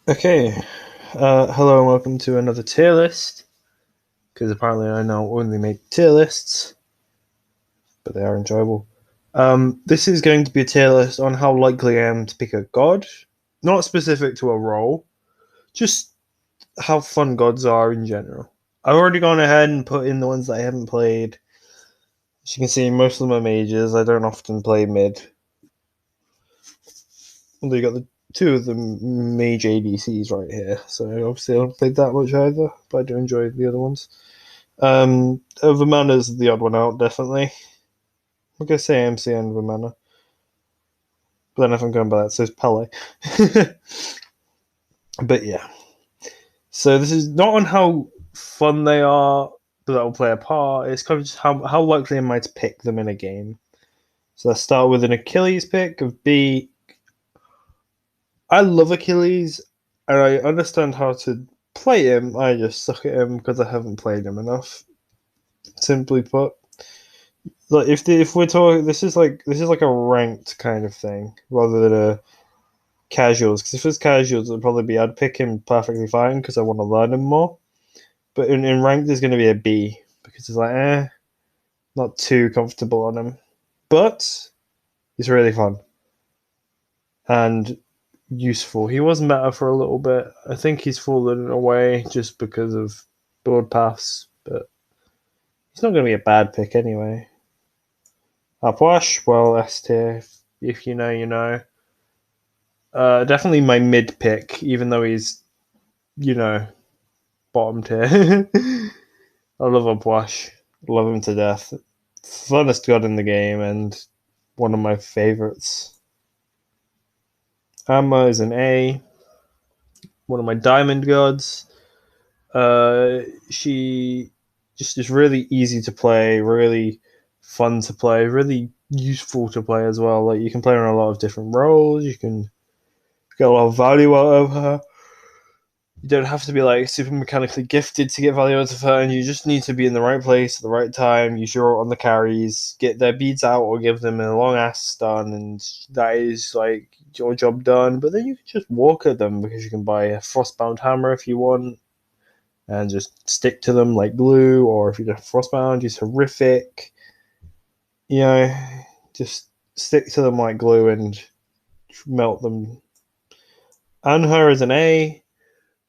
Okay, hello and welcome to another tier list. Because apparently I now only make tier lists, but they are enjoyable. This is going to be a tier list on how likely I am to pick a god, not specific to a role, just how fun gods are in general. I've already gone ahead and put in the ones that I haven't played. As you can see, most of them are mages. I don't often play mid. Although you got the two of the mage ADCs right here, so obviously I don't play that much either, but I do enjoy the other ones. Vamana's the odd one out, definitely. I'm gonna say AMC and Vamana. But then if I'm going by that, so it's Pele. But yeah. So this is not on how fun they are, but that will play a part. It's kind of just how likely am I to pick them in a game. So let's start with an Achilles pick of B. I love Achilles, and I understand how to play him. I just suck at him because I haven't played him enough. Simply put. Like if we're talking, this is like a ranked kind of thing rather than a casuals. Because if it's casuals, it'd probably be I'd pick him perfectly fine because I want to learn him more. But in ranked, there's going to be a B because it's like not too comfortable on him, but he's really fun and useful. He was meta for a little bit. I think he's fallen away just because of build paths, but he's not going to be a bad pick anyway. Upwash, well, S tier. If you know, you know. Definitely my mid pick, even though he's, you know, bottom tier. I love Upwash. Love him to death. Funnest god in the game and one of my favorites. Amma is an A, one of my diamond gods. She just is really easy to play, really fun to play, really useful to play as well. Like you can play her in a lot of different roles. You can get a lot of value out of her. You don't have to be like super mechanically gifted to get value out of her, and you just need to be in the right place at the right time. Use your ult on the carries, get their beads out, or give them a long ass stun, and that is like your job done. But then you can just walk at them because you can buy a frostbound hammer if you want, and just stick to them like glue. Or if you're frostbound, use horrific. You know, just stick to them like glue and melt them. And her as an A.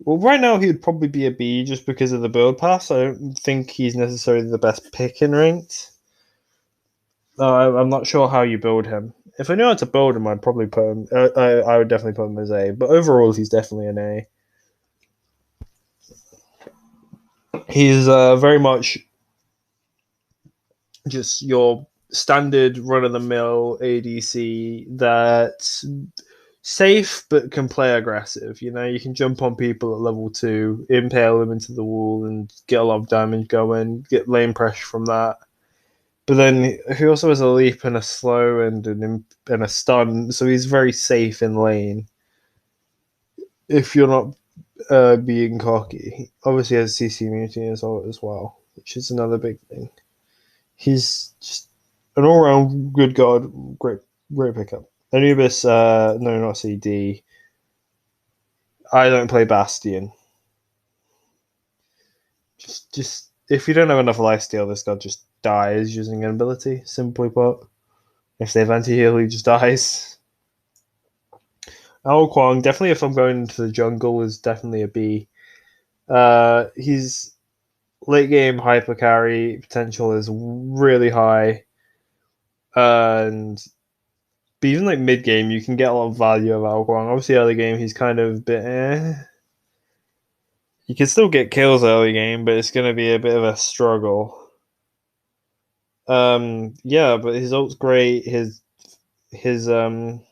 Well, right now he would probably be a B just because of the build pass. I don't think he's necessarily the best pick in ranked. I'm not sure how you build him. If I knew how to build him, I'd probably put him. I would definitely put him as A. But overall, he's definitely an A. He's very much just your standard run of the mill ADC that's safe but can play aggressive. You know, you can jump on people at level 2, impale them into the wall, and get a lot of damage going, get lane pressure from that. But then he also has a leap and a slow and a stun, so he's very safe in lane. If you're not being cocky, obviously he has CC immunity as well, which is another big thing. He's just an all-round good god, great pickup. Anubis, no, not CD. I don't play Bastion. Just if you don't have enough lifesteal, this god just dies using an ability. Simply put, if they have anti-heal, he just dies. Quang, definitely if I'm going into the jungle, is definitely a B. He's late game hyper carry potential is really high, and but even like mid game, you can get a lot of value of Quang. Obviously, early game, he's kind of a bit. You can still get kills early game, but it's going to be a bit of a struggle. Yeah, but his ult's great. His his abilities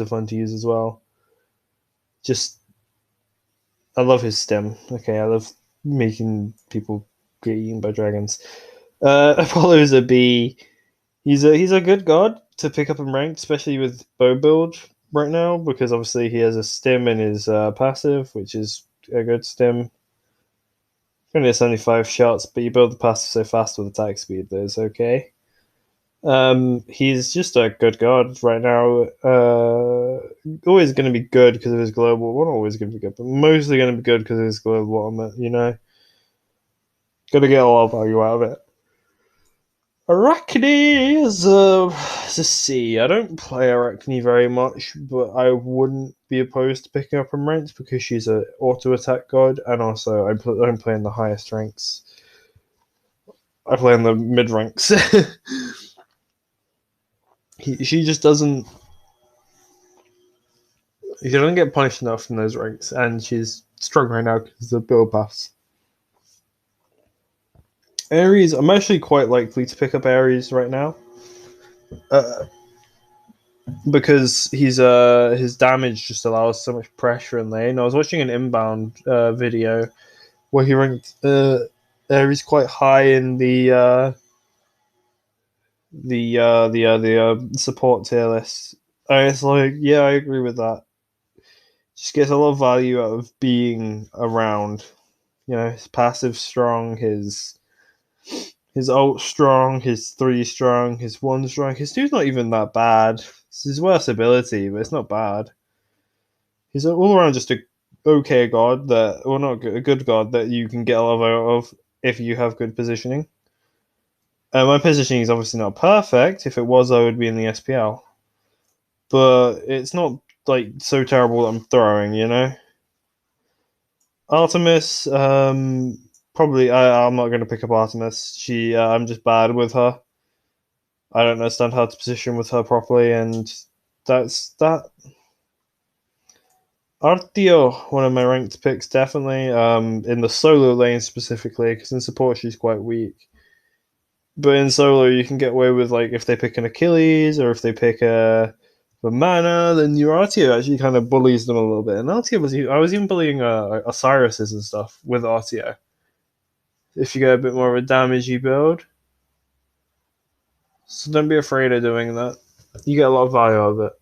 are fun to use as well. Just I love his stem. Okay, I love making people get eaten by dragons. Apollo's a B. He's a good god to pick up in ranked, especially with bow build right now, because obviously he has a stim in his passive, which is a good stim. Only 75 shots, but you build the passive so fast with attack speed that it's okay. He's just a good god right now. Always going to be good because of his global. Well, not always going to be good, but mostly going to be good because of his global armor. Gonna get a lot of value out of it. Arachne is a C. I don't play Arachne very much, but I wouldn't be opposed to picking up in ranks because she's an auto attack god, and also I don't play in the highest ranks. I play in the mid ranks. She just doesn't. She doesn't get punished enough in those ranks, and she's strong right now because of the build pass. Aries, I'm actually quite likely to pick up Aries right now. Because his damage just allows so much pressure in lane. I was watching an inbound video where he ranked Ares quite high in the support tier list. And it's like, yeah, I agree with that. Just gets a lot of value out of being around. His passive strong, his ult strong, his 3 strong, his 1 strong. His 2's not even that bad. It's his worst ability, but it's not bad. He's all around just a okay god that, well, not a good god that you can get a lot out of if you have good positioning. My positioning is obviously not perfect. If it was, I would be in the SPL. But it's not like so terrible that I'm throwing. Artemis, probably I'm not going to pick up Artemis. I'm just bad with her. I don't understand how to position with her properly, and that's that. Artio, one of my ranked picks, definitely. In the solo lane specifically, because in support she's quite weak. But in solo, you can get away with, like, if they pick an Achilles or if they pick a mana, then your Artio actually kind of bullies them a little bit. And I was even bullying Osiris's and stuff with Artio. If you get a bit more of a damagey build. So don't be afraid of doing that. You get a lot of value out of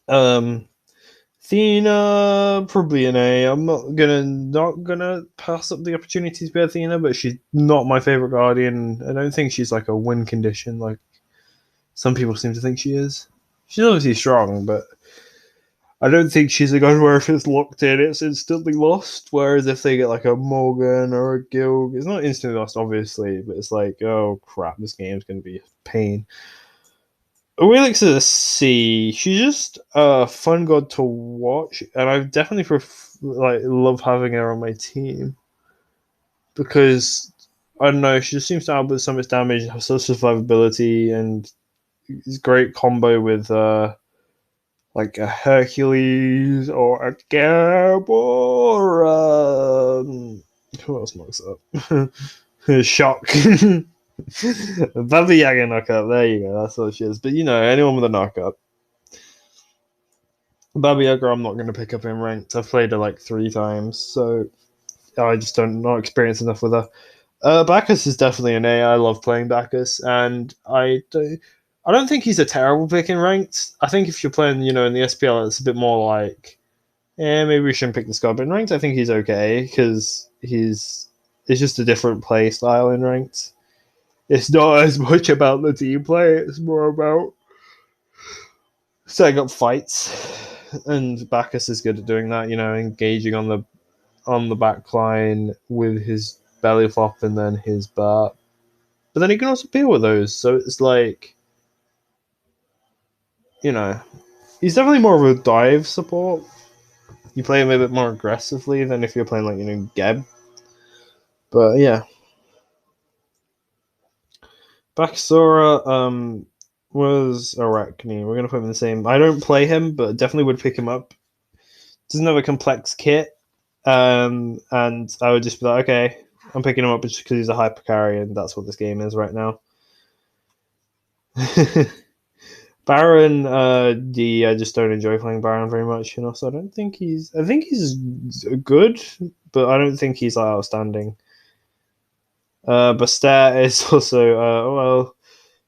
it. Athena, probably an A. I'm not gonna pass up the opportunity to be Athena, but she's not my favorite guardian. I don't think she's like a win condition like some people seem to think she is. She's obviously strong, but I don't think she's a god where if it's locked in, it's instantly lost. Whereas if they get like a Morgan or a Gil, it's not instantly lost, obviously, but it's like, oh crap, this game's gonna be a pain. Awilix is a C. She's just a fun god to watch, and I definitely love having her on my team because I don't know. She just seems to output so much damage, have such survivability, and it's great combo with like a Hercules or a Gab or who else knocks up? Shock. Baba Yaga knockup. There you go. That's what she is. But anyone with a knockup. Baba Yaga, I'm not going to pick up in ranked. I've played her like 3 times, so I just not experienced enough with her. Bacchus is definitely an A. I love playing Bacchus, and I don't think he's a terrible pick in ranked. I think if you're playing, in the SPL, it's a bit more like, maybe we shouldn't pick this guy. But in ranked, I think he's okay because it's just a different play style in ranked. It's not as much about the team play; it's more about setting up fights. And Bacchus is good at doing that. Engaging on the back line with his belly flop and then his bar. But then he can also deal with those. So it's like, he's definitely more of a dive support. You play him a bit more aggressively than if you're playing like, Geb. But yeah. Baxora was Arachne. We're gonna put him in the same. I don't play him, but definitely would pick him up. Doesn't have a complex kit. And I would just be like, okay, I'm picking him up just because he's a hyper carry, and that's what this game is right now. Baron D, I just don't enjoy playing Baron very much, and also I think he's good, but I don't think he's outstanding. Bastet is also well,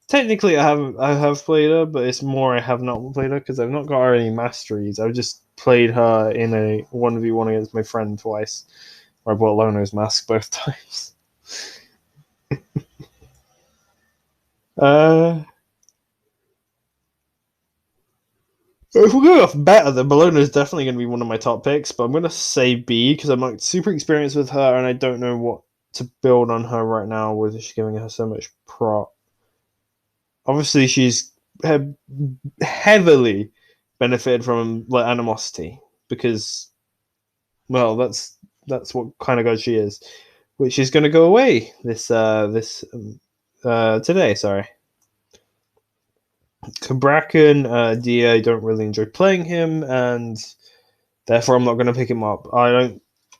technically I have played her, but it's more I have not played her because I've not got her any masteries. I've just played her in a 1v1 against my friend twice, where I bought Lono's mask both times. If we're going off better, then Bologna is definitely going to be one of my top picks, but I'm going to say B because I'm like super experienced with her and I don't know what to build on her right now with she's giving her so much prop. Obviously, she's heavily benefited from like animosity because, well, that's what kind of god she is, which is going to go away today. Sorry. Bracken, D, I don't really enjoy playing him, and therefore I'm not going to pick him up. I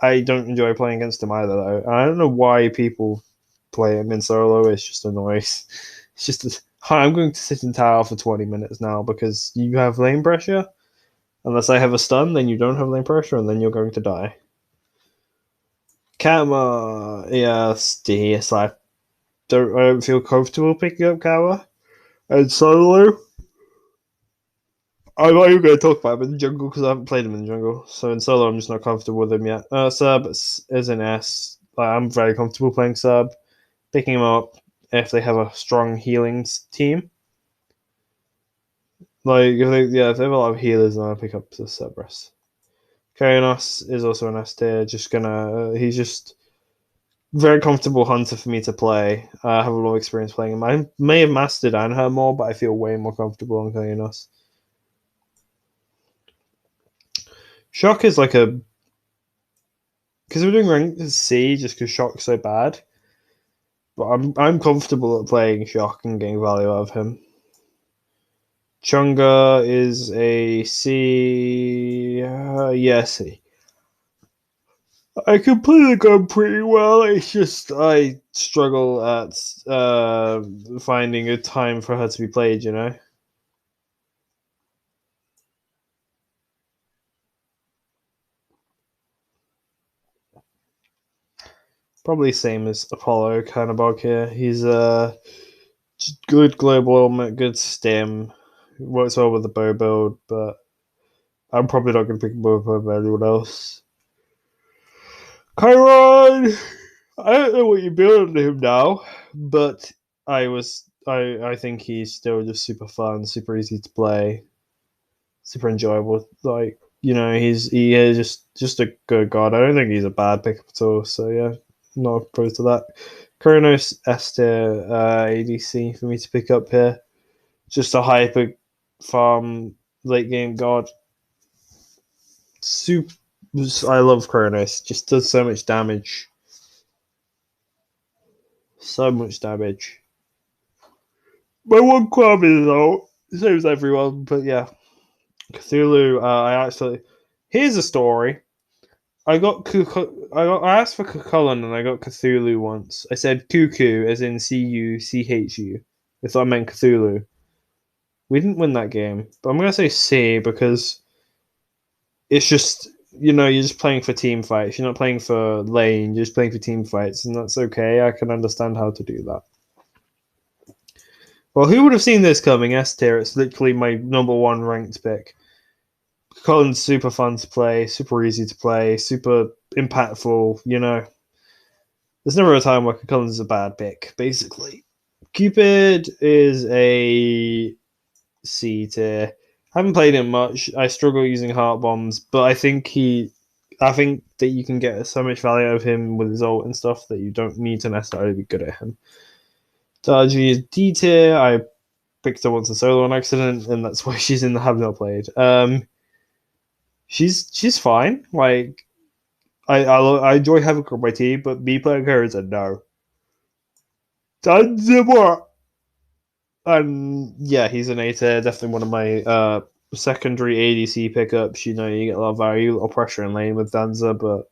don't enjoy playing against him either, though. I don't know why people play him in solo. It's just annoying. It's just hi, I'm going to sit in tower for 20 minutes now because you have lane pressure. Unless I have a stun, then you don't have lane pressure, and then you're going to die. Kama, yes, DS. I don't feel comfortable picking up Kama and solo. I'm not even going to talk about him in the jungle because I haven't played him in the jungle. So in solo, I'm just not comfortable with him yet. Sub is an S. I'm very comfortable playing sub, picking him up if they have a strong healing team. Like if they have a lot of healers, then I'll pick up the Cerberus. Karinas is also an S tier. He's just very comfortable hunter for me to play. I have a lot of experience playing him. I may have mastered Anher more, but I feel way more comfortable on Karinas. Shock is like a because we're doing rank C just because Shock's so bad. But I'm comfortable at playing Shock and getting value out of him. Chunga is a C. Yeah, C. I can play the gun pretty well. It's just I struggle at finding a time for her to be played. You know. Probably same as Apollo kind of bug here. He's a good global element, good stem, works well with the bow build, but I'm probably not going to pick him up over anyone else. Kyron, I don't know what you're building to him now, but I think he's still just super fun, super easy to play, super enjoyable. Like he is just a good god. I don't think he's a bad pickup at all. So yeah, not opposed to that. Chronos S tier ADC for me to pick up here. Just a hyper farm late game god. Super. I love Chronos. Just does so much damage. So much damage. My one qualm is though, same as everyone, but yeah. Cthulhu, here's a story. I asked for Cucullin and I got Cthulhu once. I said Cuckoo as in Cuchu. If I meant Cthulhu. We didn't win that game, but I'm gonna say C because it's just you're just playing for team fights. You're not playing for lane. You're just playing for team fights, and that's okay. I can understand how to do that. Well, who would have seen this coming? S tier. It's literally my number one ranked pick. Colin's super fun to play, super easy to play, super impactful. There's never a time where Collins is a bad pick. Basically, Cupid is a C tier. Haven't played him much. I struggle using heart bombs, but I think that you can get so much value out of him with his ult and stuff that you don't need to necessarily be good at him. Darji is D tier. I picked her once in solo on accident, and that's why she's in the have not played. She's fine. Like I enjoy having her on my team, but me playing her is a no. Tanzimura. And yeah, he's an A tier. Definitely one of my secondary ADC pickups. You get a lot of value, a little pressure in lane with Danza, but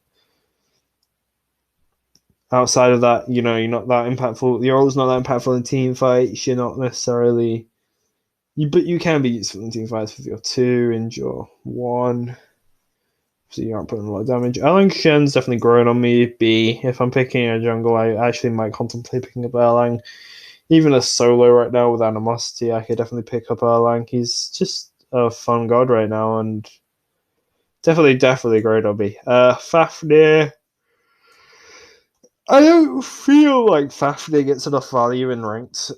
outside of that, you're not that impactful. You're always not that impactful in team fights. You're not necessarily but you can be useful in team fights with your 2 and your 1. So you aren't putting a lot of damage. Erlang Shen's definitely growing on me. B. If I'm picking a jungle, I actually might contemplate picking up Erlang. Even a solo right now with Animosity, I could definitely pick up Erlang. He's just a fun god right now, and definitely great on me. Fafnir. I don't feel like Fafnir gets enough value in ranked.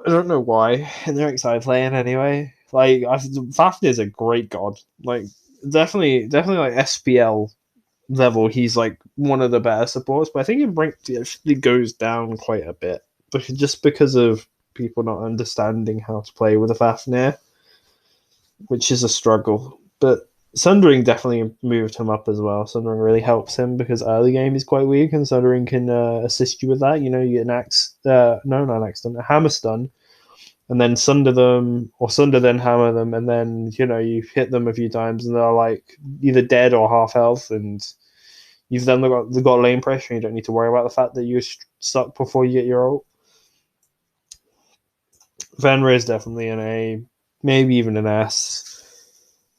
I don't know why. And they're excited playing anyway. Like, Fafnir's a great god. Like, definitely like SPL level, he's like one of the better supports. But I think in ranked, it actually goes down quite a bit, just because of people not understanding how to play with a Fafnir, which is a struggle. But Sundering definitely moved him up as well. Sundering really helps him because early game is quite weak, and Sundering can assist you with that. You know, you get an axe, no, not an axe stun, a hammer stun, and then sunder them, or sunder then hammer them, and then you hit them a few times, and they're like either dead or half health, and you've then got lane pressure, and you don't need to worry about the fact that you suck before you get your ult. Fenrir is definitely an A, maybe even an S.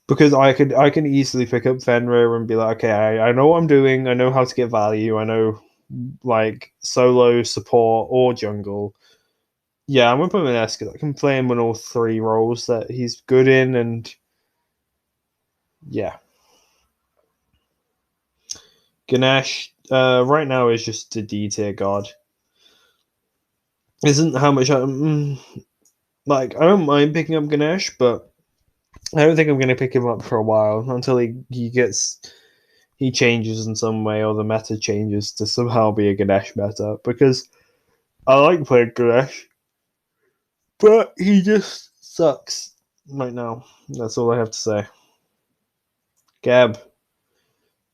Because I can easily pick up Fenrir and be like, okay, I know what I'm doing. I know how to get value. I know like solo, support, or jungle. Yeah, I'm gonna put him in S because I can play him in all three roles that he's good in, and yeah. Ganesh right now is just a D tier god. Isn't how much like I don't mind picking up Ganesh, but I don't think I'm going to pick him up for a while until he changes in some way, or the meta changes to somehow be a Ganesh meta, because I like playing Ganesh, but he just sucks right now. That's all I have to say. Gab,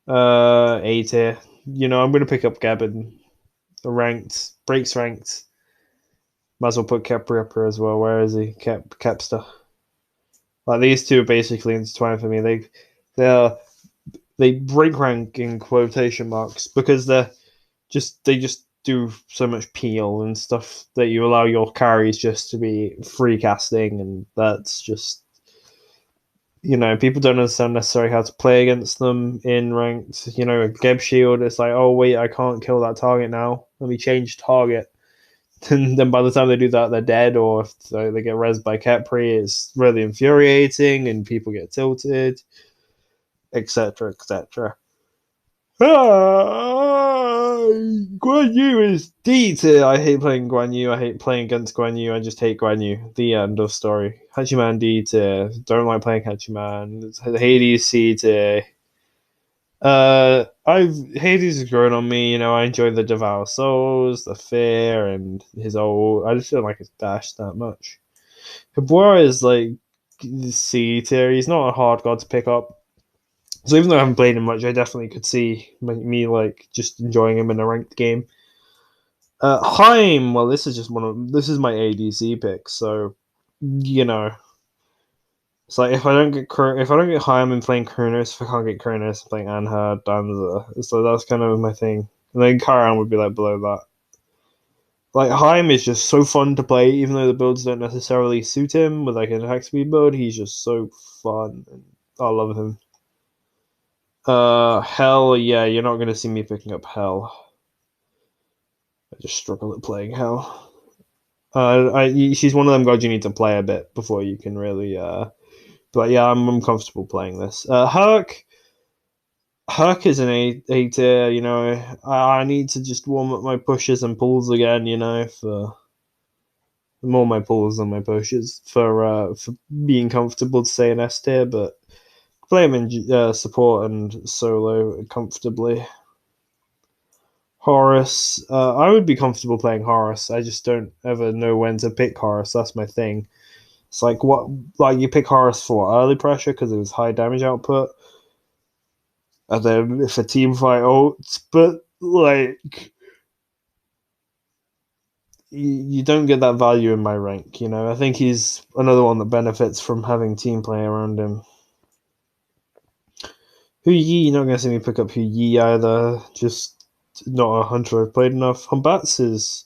A tier. I'm going to pick up Gab in breaks ranked. Might as well put Kepri up here as well. Where is he? Kepster. Like, these two are basically intertwined for me. They break rank in quotation marks because they just do so much peel and stuff that you allow your carries just to be free casting, and that's just people don't understand necessarily how to play against them in ranked. A Geb shield, it's like, oh wait, I can't kill that target now. Let me change target. And then by the time they do that, they're dead, or if they get rezzed by Kepri, it's really infuriating, and people get tilted, etc., etc. Guan Yu is D tier. I hate playing Guan Yu. I hate playing against Guan Yu. I just hate Guan Yu. The end of story. Hachiman D tier. Don't like playing Hachiman. Hades C tier. Hades has grown on me. I enjoy the Devour Souls, the Fear, and his old. I just don't like his dash that much. Kabura is like C tier. He's not a hard god to pick up. So even though I haven't played him much, I definitely could see me like just enjoying him in a ranked game. Heim, well, this is my ADC pick, so it's like if I don't get Heim and playing Chronos, if I can't get Chronos, I'm playing Anhard, Danza. So that's kind of my thing. And then Kyron would be like below that. Like, Heim is just so fun to play, even though the builds don't necessarily suit him with like an attack speed build. He's just so fun, and I love him. Hell, yeah, you're not gonna see me picking up Hell. I just struggle at playing Hell. She's one of them gods you need to play a bit before you can really. But yeah, I'm comfortable playing this. Herc is an A tier. I need to just warm up my pushes and pulls again. For more my pulls than my pushes for being comfortable to say an S tier, but play him in support and solo comfortably. Horus, I would be comfortable playing Horus. I just don't ever know when to pick Horus. That's my thing. It's like you pick Horus for early pressure because it was high damage output, and then if a team fight ults, but like you don't get that value in my rank. I think he's another one that benefits from having team play around him. Hu Yi, you're not going to see me pick up Hu Yi either. Just not a hunter I've played enough. Humbats is.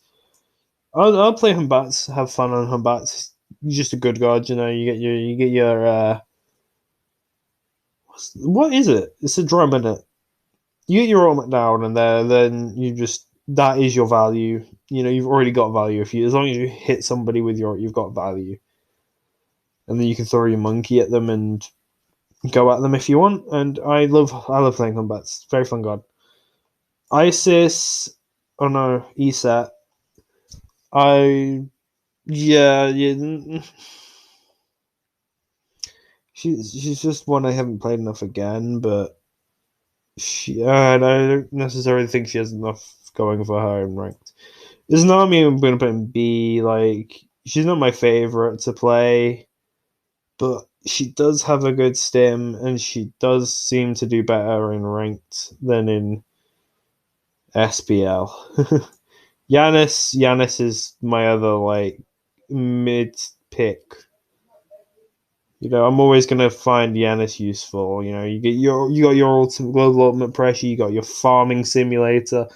I'll play Humbats, have fun on Humbats. He's just a good god, You get your. What is it? It's a drum, isn't it? You get your ultimate down, and then you just that is your value. You've already got value. As long as you hit somebody with you've got value, and then you can throw your monkey at them and go at them if you want. And I love playing Humbats. Very fun god. Isis, oh no, ESAT. I Yeah, yeah. She's just one I haven't played enough again, but I don't necessarily think she has enough going for her in ranked. There's not me. I'm gonna put in B. Like she's not my favorite to play, but she does have a good stim, and she does seem to do better in ranked than in SPL. Giannis is my other like mid pick. I'm always gonna find Giannis useful. You got your ultimate global ultimate pressure. You got your farming simulator.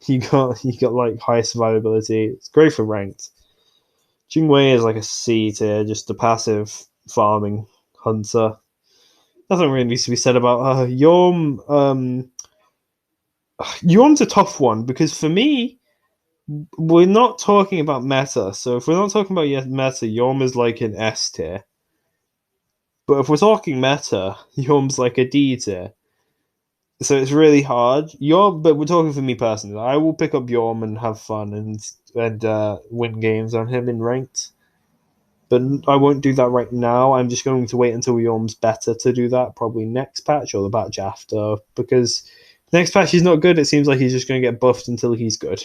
You got like high survivability. It's great for ranked. Chunga is like a C tier, just a passive farming hunter. Nothing really needs to be said about her. Yorm's a tough one because for me, we're not talking about meta. So if we're not talking about meta, Yorm is like an S tier. But if we're talking meta, Yorm's like a D tier. So it's really hard. But we're talking for me personally. I will pick up Yorm and have fun and win games on him in ranked. But I won't do that right now. I'm just going to wait until Yorm's better to do that, probably next patch or the patch after. Because next patch he's not good. It seems like he's just going to get buffed until he's good.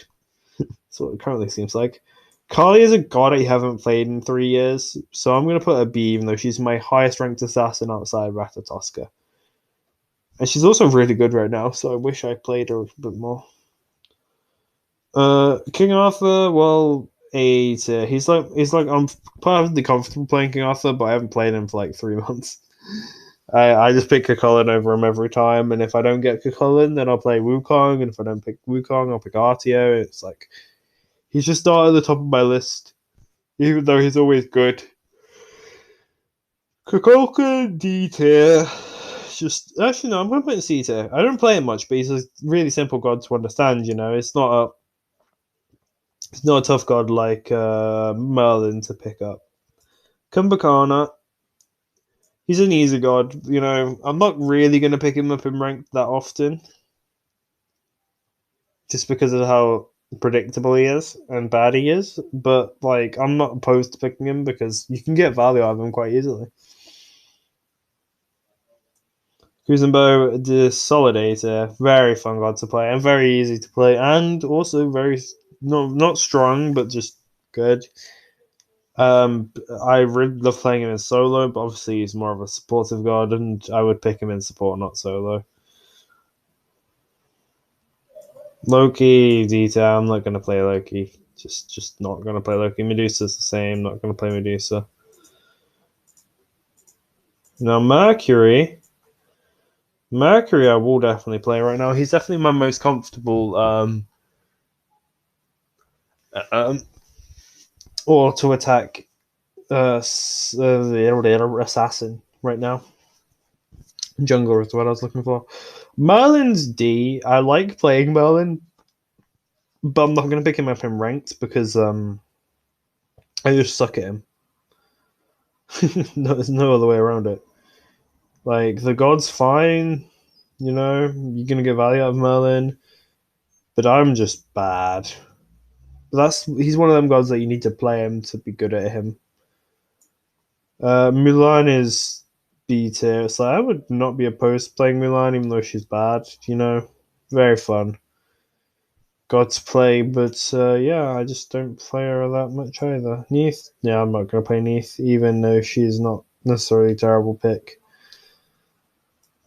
That's what it currently seems like. Kali is a god I haven't played in 3 years, so I'm going to put a B, even though she's my highest ranked assassin outside Ratatoska. And she's also really good right now, so I wish I played her a bit more. King Arthur, well, A tier. He's like I'm perfectly comfortable playing King Arthur, but I haven't played him for like 3 months. I just pick Cucullin over him every time, and if I don't get Cucullin, then I'll play Wukong, and if I don't pick Wukong, I'll pick Artio. It's like he's just not at the top of my list, even though he's always good. Kukulka D tier. Just actually no, I'm gonna put in C tier. I don't play him much, but he's a really simple god to understand. It's not a tough god like Merlin to pick up. Kumbhakana, he's an easy god. I'm not really gonna pick him up in ranked that often, just because of how predictable he is and bad he is. But like, I'm not opposed to picking him because you can get value out of him quite easily. Gusenberg Desolator, very fun god to play and very easy to play, and also very not strong but just good. I really love playing him in solo, but obviously he's more of a supportive god, and I would pick him in support, not solo. Loki, Dita, I'm not gonna play Loki. Just not gonna play Loki. Medusa's the same. Not gonna play Medusa. Now Mercury, I will definitely play right now. He's definitely my most comfortable um auto attack assassin right now. Jungler is what I was looking for. Merlin's D. I like playing Merlin, but I'm not going to pick him up in ranked because I just suck at him. No, there's no other way around it. Like the god's fine, you're gonna get value out of Merlin, but I'm just bad. He's one of them gods that you need to play him to be good at him. Mulan is B tier, so I would not be opposed to playing Mulan, even though she's bad. Very fun god to play, but yeah, I just don't play her that much either. Neith, yeah, I'm not gonna play Neith, even though she's not necessarily a terrible pick.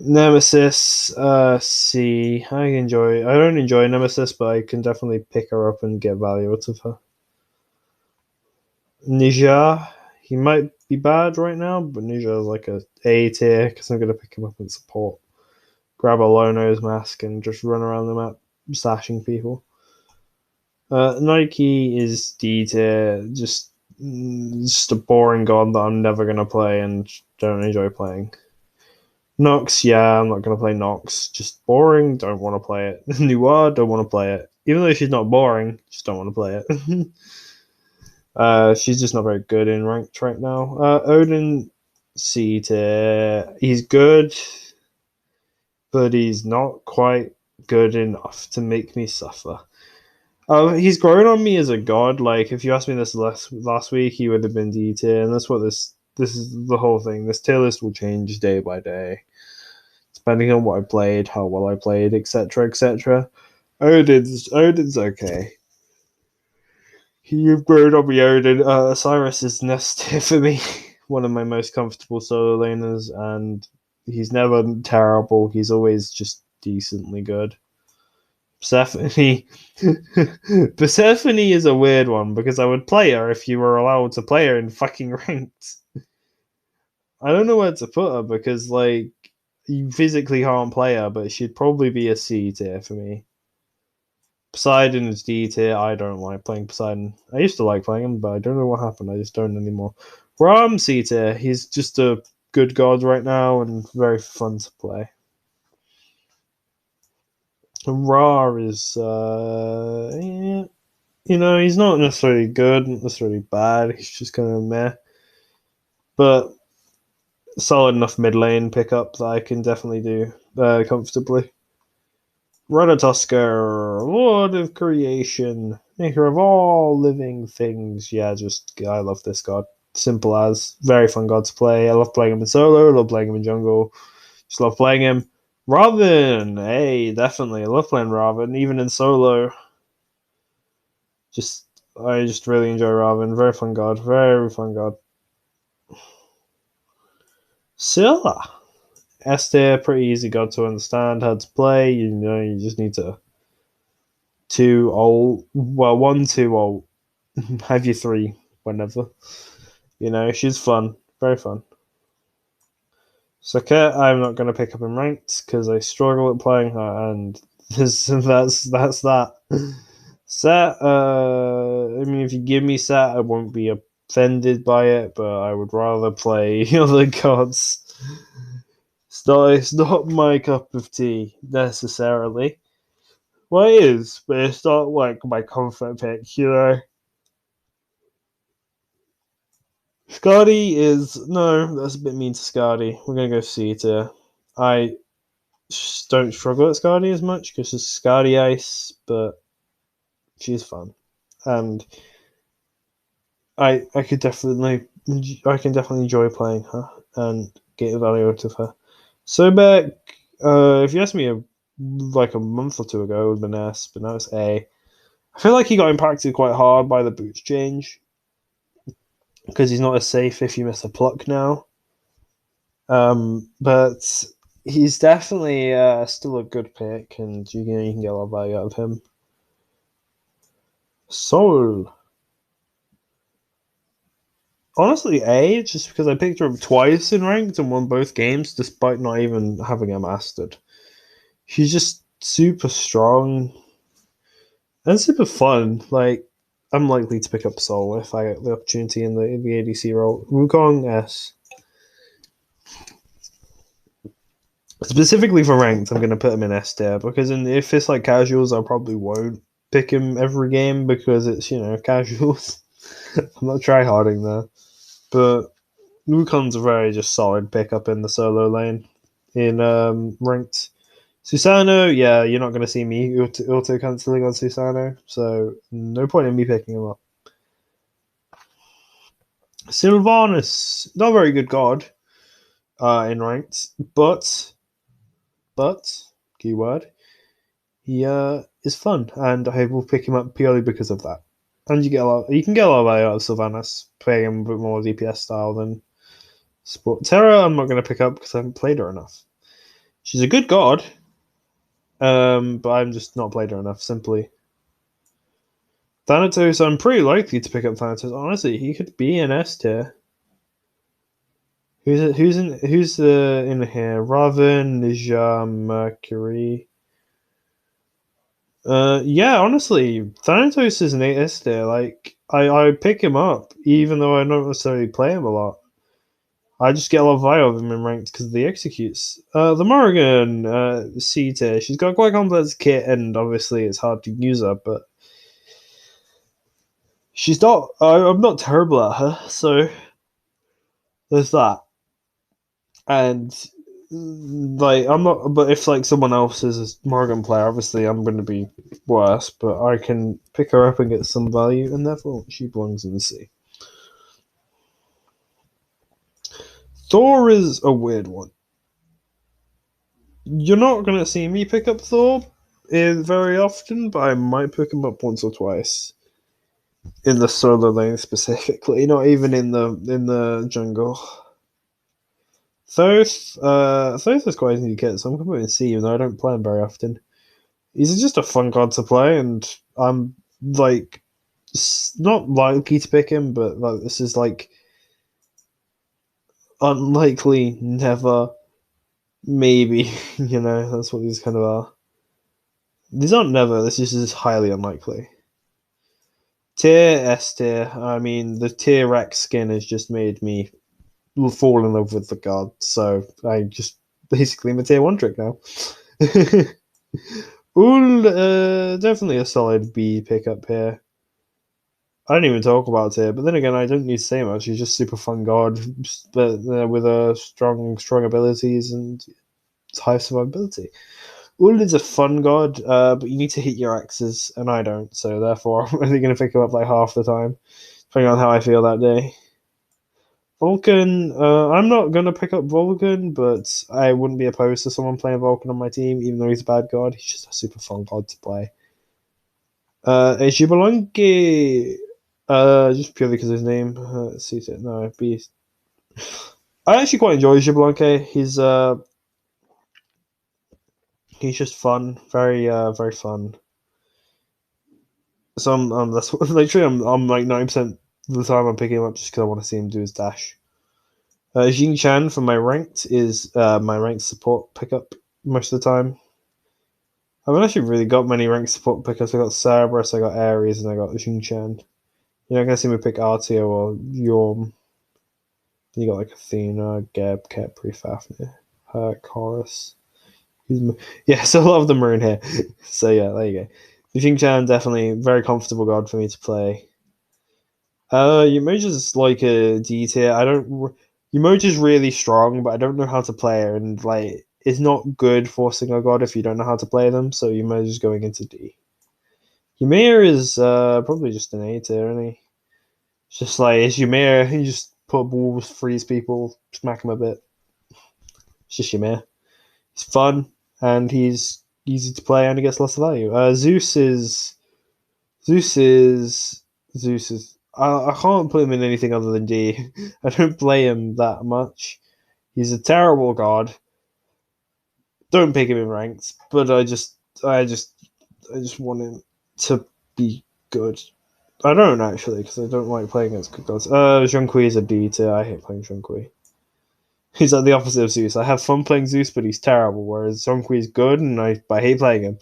Nemesis, C. I don't enjoy Nemesis, but I can definitely pick her up and get value out of her. Nija, he might be bad right now, but Nija is like A tier because I'm gonna pick him up in support. Grab a low nose mask and just run around the map slashing people. Nike is D tier, just a boring god that I'm never gonna play and don't enjoy playing. Nox, yeah, I'm not gonna play Nox. Just boring. Don't want to play it. Noir, don't want to play it. Even though she's not boring, just don't want to play it. She's just not very good in ranked right now. Odin, C tier. He's good, but he's not quite good enough to make me suffer. He's grown on me as a god. Like, if you asked me this last week, he would have been D tier, and that's what this is the whole thing. This tier list will change day by day, depending on what I played, how well I played, etc., etc. Odin's okay. You've grown on me, Odin. Cyrus is nest tier for me, one of my most comfortable solo laners, and he's never terrible. He's always just decently good. Persephone. Persephone is a weird one because I would play her if you were allowed to play her in fucking ranked. I don't know where to put her because, like, you physically can't play her, but she'd probably be a C tier for me. Poseidon is D tier. I don't like playing Poseidon. I used to like playing him, but I don't know what happened. I just don't anymore. Ram C tier. He's just a good god right now and very fun to play. Ra is, yeah, he's not necessarily good, not necessarily bad. He's just kind of meh. But solid enough mid lane pickup that I can definitely do comfortably. Ratatoskr, Lord of Creation, Maker of all living things. Yeah, I love this god. Simple as. Very fun god to play. I love playing him in solo, I love playing him in jungle. Just love playing him. Robin, hey, definitely. I love playing Robin, even in solo. I just really enjoy Robin. Very fun god. Very fun god. Scylla. S tier, pretty easy god to understand how to play. You just need to 1, 2 ult. Have you 3 whenever. She's fun. Very fun. Saket, I'm not going to pick up in ranked because I struggle at playing her, and that's that. Set, I mean, if you give me Set, I won't be offended by it, but I would rather play other gods. It's not my cup of tea necessarily. Well, it is, but it's not like my comfort pick, Skadi is no, that's a bit mean to Skadi. We're gonna go C tier. I don't struggle at Skadi as much because it's Skadi Ice, but she's fun, and I can definitely enjoy playing her and get value out of her. So back, if you asked me like a month or two ago, it would have been S, but now it's A. I feel like he got impacted quite hard by the boots change because he's not as safe if you miss a pluck now. But he's definitely still a good pick, and you can get a lot of value out of him. Soul. Honestly, A, just because I picked her up twice in ranked and won both games despite not even having her mastered. She's just super strong and super fun. Like, I'm likely to pick up Soul if I get the opportunity in the ADC role. Wukong S. Specifically for ranked, I'm going to put him in S tier because if it's like casuals, I probably won't pick him every game because it's casuals. I'm not tryharding there, but Wukong's a very just solid pickup in the solo lane in ranked. Susano, yeah, you're not going to see me auto cancelling on Susano, so no point in me picking him up. Sylvanus, not a very good god in ranked, but keyword, he is fun, and I will pick him up purely because of that. And you can get a lot of value out of Sylvanus, playing him a bit more DPS style than Sport. Terra, I'm not going to pick up because I haven't played her enough. She's a good god, but I'm just not played her enough, simply. Thanatos, I'm pretty likely to pick up Thanatos. Honestly, he could be an S tier. Who's in here? Raven, Nija, Mercury. Yeah, honestly, Thanatos is an S tier. Like, I pick him up, even though I don't necessarily play him a lot. I just get a lot of value of him in ranked because of the executes. The Morrigan, C tier. She's got quite a complex kit, and obviously it's hard to use her, but she's not. I'm not terrible at her, so there's that. And like I'm not. But if like someone else is a Morgan player, obviously I'm going to be worse. But I can pick her up and get some value, and therefore she belongs in the sea. Thor is a weird one. You're not going to see me pick up Thor very often, but I might pick him up once or twice in the solo lane specifically. Not even in the jungle. Thoth is quite easy to get, so I'm going to see, even though I don't play him very often. He's just a fun card to play, and I'm like not likely to pick him, but like this is like unlikely, never, maybe. That's what these kind of are. These aren't never. This is just highly unlikely. Tier S tier. I mean, the tier Rex skin has just made me fall in love with the god, so I just basically am a tier 1 trick now. Definitely a solid B pickup here. I don't even talk about it, but then again, I don't need to say much. He's just super fun god, but with strong abilities and high survivability. Ul is a fun god, but you need to hit your axes, and I don't, so therefore I'm only going to pick him up like half the time, depending on how I feel that day. Vulcan, I'm not going to pick up Vulcan, but I wouldn't be opposed to someone playing Vulcan on my team, even though he's a bad god. He's just a super fun god to play. Xbalanque, just purely because of his name. Let's see, no, Beast. I actually quite enjoy Xbalanque. He's just fun, very fun. So that's literally I'm like 90% of the time I'm picking him up just because I want to see him do his dash. Jing Chan for my ranked is my ranked support pickup most of the time. I haven't actually really got many ranked support pickups. I got Cerberus, I got Aries, and I got Jing Chan. You're not gonna see me pick Artio or Yorm. Then you got like Athena, Geb, Kepri, Fafnir, Horus. Yeah, so a lot of them are in here. So yeah, there you go. The Jing Chan definitely very comfortable god for me to play. Umoja's like a D tier. Umoja's really strong, but I don't know how to play her, and like it's not good forcing a god if you don't know how to play them. So Umoja's going into D. Ymir is probably just an A tier, isn't he? It's just like it's Ymir. You just put balls, freeze people, smack them a bit. It's just Ymir. He's fun and he's easy to play and he gets lots of value. Zeus is. I can't put him in anything other than D. I don't play him that much. He's a terrible god. Don't pick him in ranks, but I just want him to be good. I don't actually, because I don't like playing against good gods. Zhongkui is a D tier. I hate playing Zhongkui. He's like the opposite of Zeus. I have fun playing Zeus, but he's terrible. Whereas Zhongkui is good, and I hate playing him.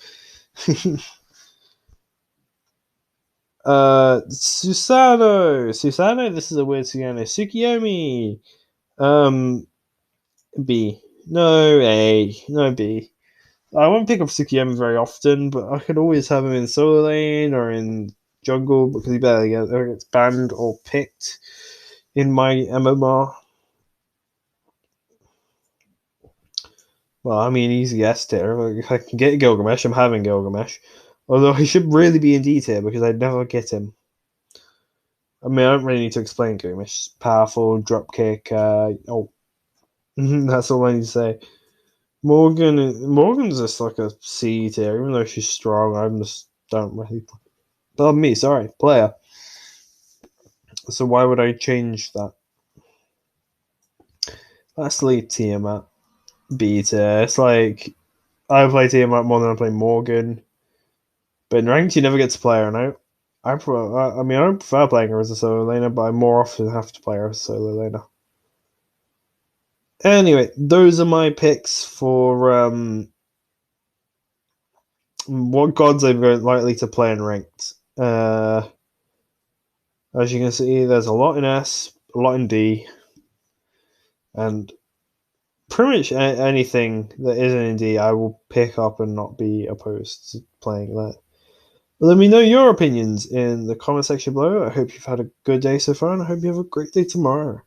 Susano. This is a weird Susano. Tsukiyomi. B. No A. No B. I won't pick up Tsukiyomi very often, but I could always have him in solo lane or in jungle because he barely gets banned or picked in my MMR. Well, I mean, he's a S tier. If I can get Gilgamesh, I'm having Gilgamesh. Although he should really be in D tier because I'd never get him. I mean, I don't really need to explain Gilgamesh. Powerful, dropkick. That's all I need to say. Morgan's just like a C tier, even though she's strong. I just don't really. Pardon me, sorry, player. So why would I change that? Lastly, Tiamat, B tier. It's like I play Tiamat more than I play Morgan, but in ranked you never get to play her. And I don't prefer playing her as a solo laner, but I more often have to play her as a solo laner. Anyway, those are my picks for what gods I'm very likely to play in ranked. As you can see, there's a lot in S, a lot in D, and pretty much anything that isn't in D, I will pick up and not be opposed to playing that. Let me know your opinions in the comment section below. I hope you've had a good day so far, and I hope you have a great day tomorrow.